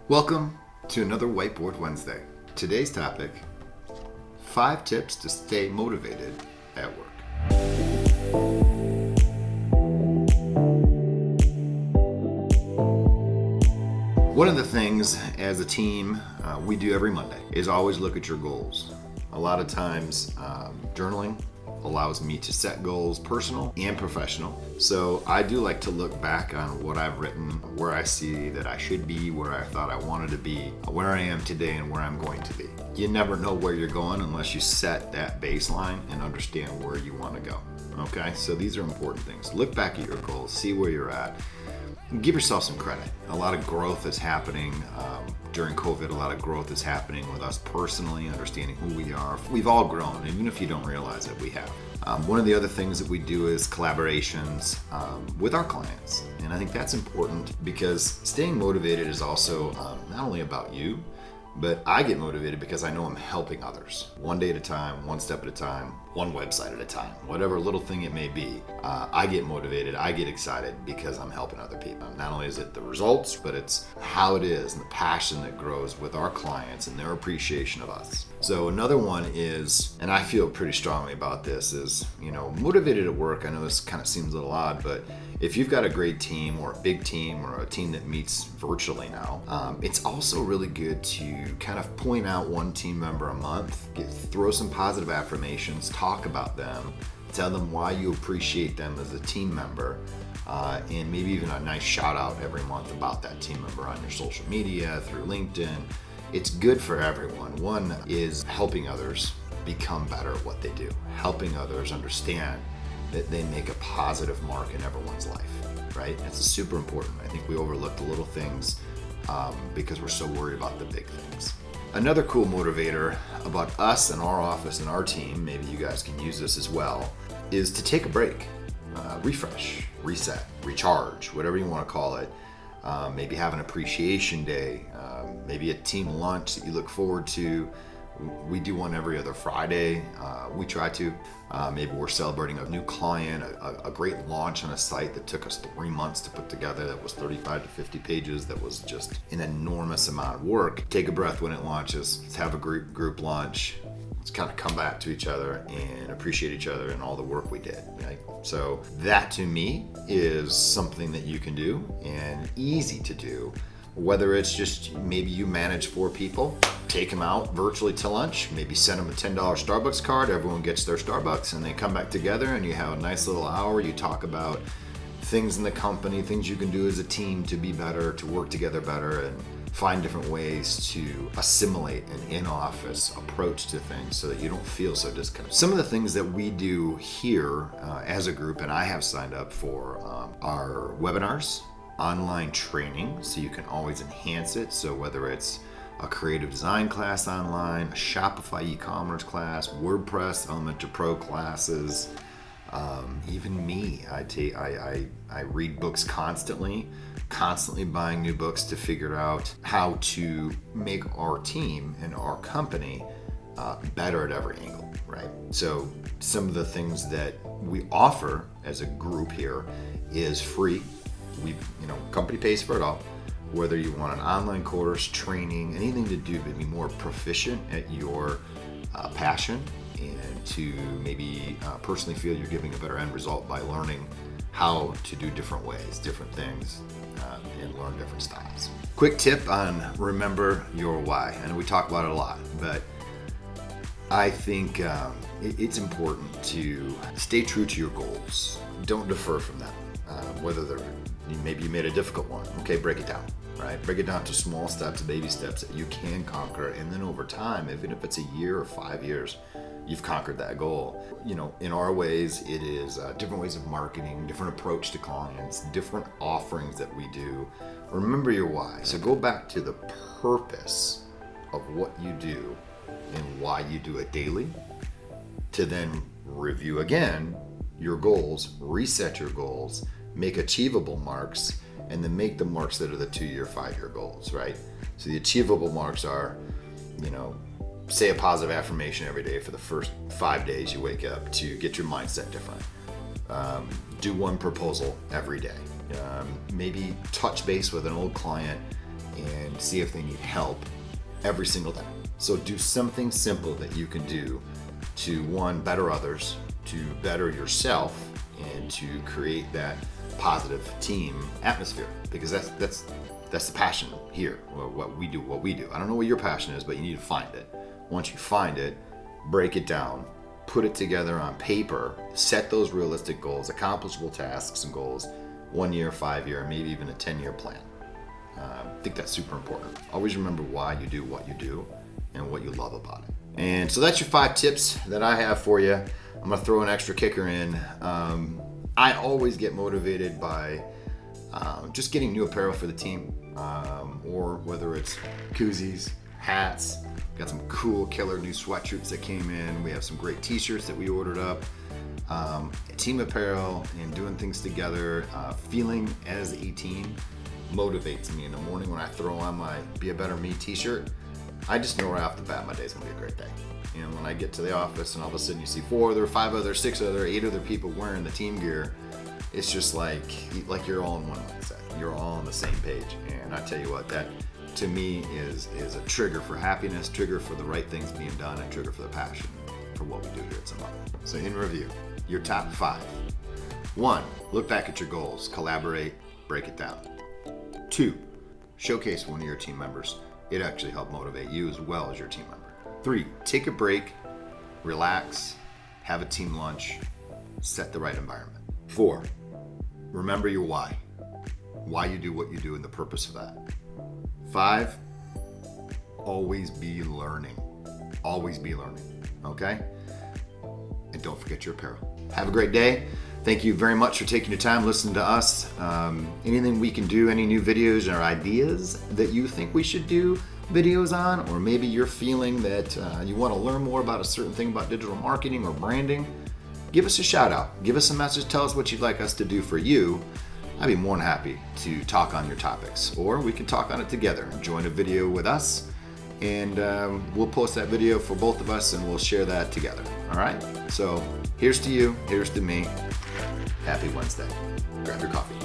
Welcome to another Whiteboard Wednesday. Today's topic, 5 tips to stay motivated at work. One of the things as a team we do every Monday is always look at your goals. A lot of times journaling allows me to set goals, personal and professional. So I do like to look back on what I've written, where I see that I should be, where I thought I wanted to be, where I am today, and where I'm going to be. You never know where you're going unless you set that baseline and understand where you want to go. Okay, so these are important things. Look back at your goals, see where you're at. Give yourself some credit. A lot of growth is happening during COVID. A lot of growth is happening with us personally, understanding who we are. We've all grown, even if you don't realize it, we have. One of the other things that we do is collaborations with our clients. And I think that's important because staying motivated is also not only about you, but I get motivated because I know I'm helping others. One day at a time, one step at a time, one website at a time, whatever little thing it may be. I get motivated, I get excited because I'm helping other people. Not only is it the results, but it's how it is and the passion that grows with our clients and their appreciation of us. So another one is, and I feel pretty strongly about this, is, motivated at work. I know this kind of seems a little odd, but if you've got a great team or a big team or a team that meets virtually now, it's also really good to kind of point out one team member a month, throw some positive affirmations, talk about them, tell them why you appreciate them as a team member, and maybe even a nice shout out every month about that team member on your social media, through LinkedIn. It's good for everyone. One is helping others become better at what they do, helping others understand that they make a positive mark in everyone's life, right? It's super important. I think we overlook the little things because we're so worried about the big things. Another cool motivator about us and our office and our team, maybe you guys can use this as well, is to take a break, refresh, reset, recharge, whatever you want to call it. Maybe have an appreciation day, maybe a team lunch that you look forward to. We do one every other Friday. We try to. Maybe we're celebrating a new client, a great launch on a site that took us 3 months to put together, that was 35 to 50 pages, that was just an enormous amount of work. Take a breath when it launches. Let's have a group lunch. Let's kind of come back to each other and appreciate each other and all the work we did, right? So that to me is something that you can do and easy to do. Whether it's just maybe you manage 4 people, take them out virtually to lunch, maybe send them a $10 Starbucks card, everyone gets their Starbucks, and they come back together and you have a nice little hour. You talk about things in the company, things you can do as a team to be better, to work together better, and find different ways to assimilate an in-office approach to things so that you don't feel so disconnected. Some of the things that we do here as a group, and I have signed up for, are webinars, online training, so you can always enhance it. So whether it's a creative design class online, a Shopify e-commerce class, WordPress Elementor Pro classes, even me, I read books constantly buying new books to figure out how to make our team and our company better at every angle, right? So some of the things that we offer as a group here is free. Company pays for it all. Whether you want an online course, training, anything to do to be more proficient at your passion and to maybe personally feel you're giving a better end result by learning how to do different ways, different things, and learn different styles. Quick tip on remember your why. I know we talk about it a lot, but I think it's important to stay true to your goals. Don't defer from them. Whether maybe you made a difficult one. Okay, break it down, right? Break it down to small steps, baby steps that you can conquer. And then over time, even if it's a year or 5 years, you've conquered that goal. In our ways, it is different ways of marketing, different approach to clients, different offerings that we do. Remember your why. So go back to the purpose of what you do and why you do it daily, to then review again your goals, reset your goals, make achievable marks, and then make the marks that are the 2-year, 5-year goals, right? So the achievable marks are, say a positive affirmation every day for the first 5 days you wake up to get your mindset different. Do one proposal every day. Maybe touch base with an old client and see if they need help every single day. So do something simple that you can do to, one, better others, to better yourself, and to create that positive team atmosphere, because that's the passion here, or what we do. I don't know what your passion is, but you need to find it. Once you find it, break it down, put it together on paper, set those realistic goals, accomplishable tasks and goals, 1 year, 5 year, maybe even a 10-year plan. I think that's super important. Always remember why you do what you do and what you love about it. And so that's your 5 tips that I have for you. I'm gonna throw an extra kicker in. I always get motivated by just getting new apparel for the team, or whether it's koozies, hats. Got some cool killer new sweatshirts that came in. We have some great t-shirts that we ordered up. Team apparel and doing things together, feeling as a team motivates me in the morning. When I throw on my Be a Better Me t-shirt, I just know right off the bat my day's gonna be a great day. And when I get to the office and all of a sudden you see 4 other, 5 other, 6 other, 8 other people wearing the team gear, it's just like you're all in one mindset. You're all on the same page. And I tell you what, that to me is a trigger for happiness, trigger for the right things being done, and trigger for the passion for what we do here at Symboliq. So in review, your top 5. 1, look back at your goals, collaborate, break it down. 2, showcase one of your team members. It actually helped motivate you as well as your team member. 3, take a break, relax, have a team lunch, set the right environment. 4, remember your why you do what you do and the purpose of that. 5, always be learning. Always be learning, okay? And don't forget your apparel. Have a great day. Thank you very much for taking your time listening to us. Anything we can do, any new videos or ideas that you think we should do videos on, or maybe you're feeling that you want to learn more about a certain thing about digital marketing or branding, give us a shout out. Give us a message. Tell us what you'd like us to do for you. I'd be more than happy to talk on your topics, or we can talk on it together. Join a video with us, and we'll post that video for both of us, and we'll share that together. All right? So here's to you. Here's to me. Happy Wednesday. Grab your coffee.